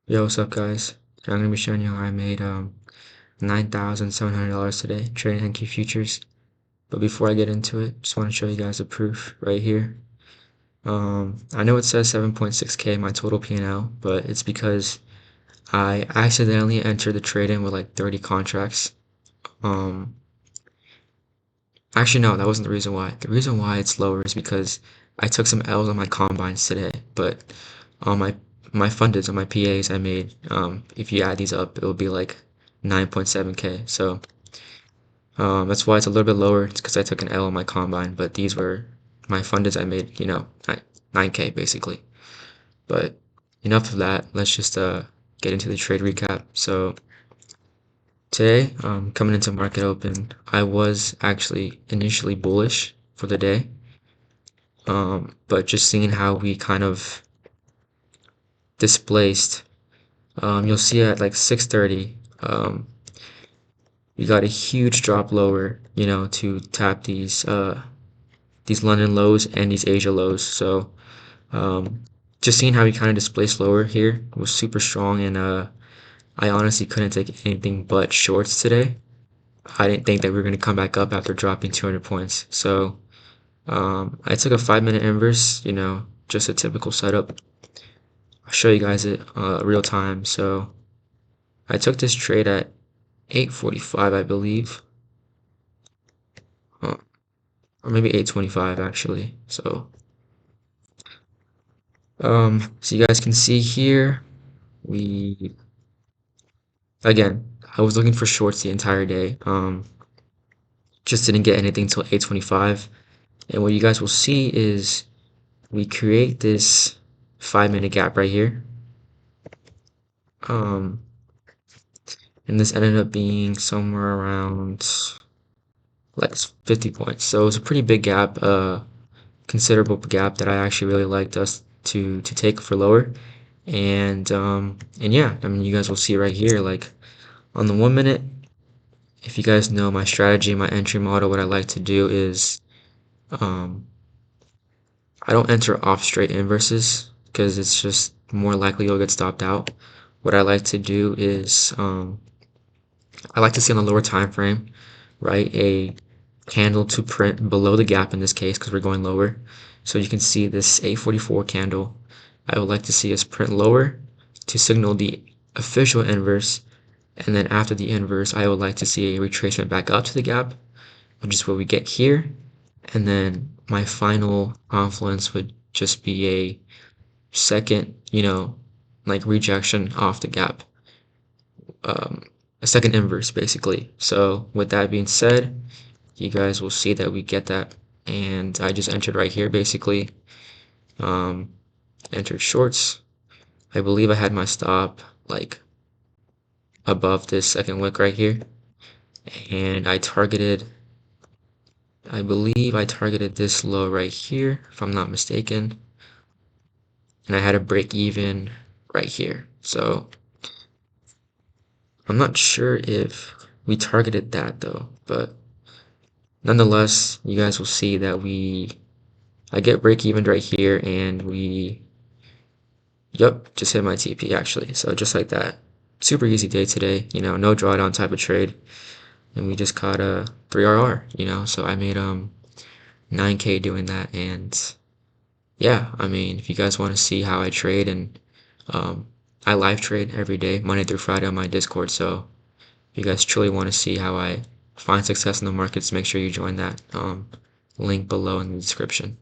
Yo, what's up, guys? So I'm gonna be showing you how I made $9,700 today trading NQ futures. But before I get into it, just want to show you guys the proof right here. I know it says 7.6K my total P&L, but it's because I accidentally entered the trade in with like 30 contracts. Um, Actually, no, that wasn't the reason why. The reason why it's lower is because I took some L's on my combines today, but on my fundeds on my PAs I made, if you add these up, it'll be like 9.7K. So that's why it's a little bit lower. It's because I took an L on my combine, but these were my fundeds I made, 9K basically. But enough of that. Let's just get into the trade recap. So today, coming into market open, I was actually initially bullish for the day. But just seeing how we kind of displaced, you'll see at like 6:30, we got a huge drop lower, to tap these London lows and these Asia lows. So just seeing how we kind of displaced lower here was super strong, and I honestly couldn't take anything but shorts today. I didn't think that we were going to come back up after dropping 200 points. So I took a 5-minute inverse, just a typical setup. I'll show you guys it real time. So I took this trade at 8:45, I believe, uh, or maybe 8:25 actually. So you guys can see here, we again, I was looking for shorts the entire day. Just didn't get anything till 8:25, and what you guys will see is we create this 5-minute gap right here. Um, and this ended up being somewhere around like 50 points. So it was a pretty big gap, considerable gap that I actually really liked us to take for lower. And yeah, I mean, you guys will see right here, like on the 1 minute, if you guys know my strategy, my entry model, what I like to do is um, I don't enter off straight inverses because it's just more likely you'll get stopped out. What I like to do is I like to see on the lower time frame, right, a candle to print below the gap in this case because we're going lower. So you can see this 844 candle. I would like to see us print lower to signal the official inverse, and then after the inverse, I would like to see a retracement back up to the gap, which is what we get here. And then my final confluence would just be a second, like rejection off the gap. Um, a second inverse basically. So with that being said, you guys will see that we get that, and I just entered right here basically. Um, Entered shorts. I believe I had my stop like above this second wick right here, and I believe I targeted this low right here, if I'm not mistaken, and I had a break even right here. So I'm not sure if we targeted that though, but nonetheless, you guys will see that I get break even right here, and yep, just hit my TP actually. So just like that, super easy day today, no drawdown type of trade, and we just caught a 3 RR, so I made 9K doing that. And yeah, I mean, if you guys want to see how I trade, and I live trade every day, Monday through Friday on my Discord. So if you guys truly want to see how I find success in the markets, make sure you join that. Link below in the description.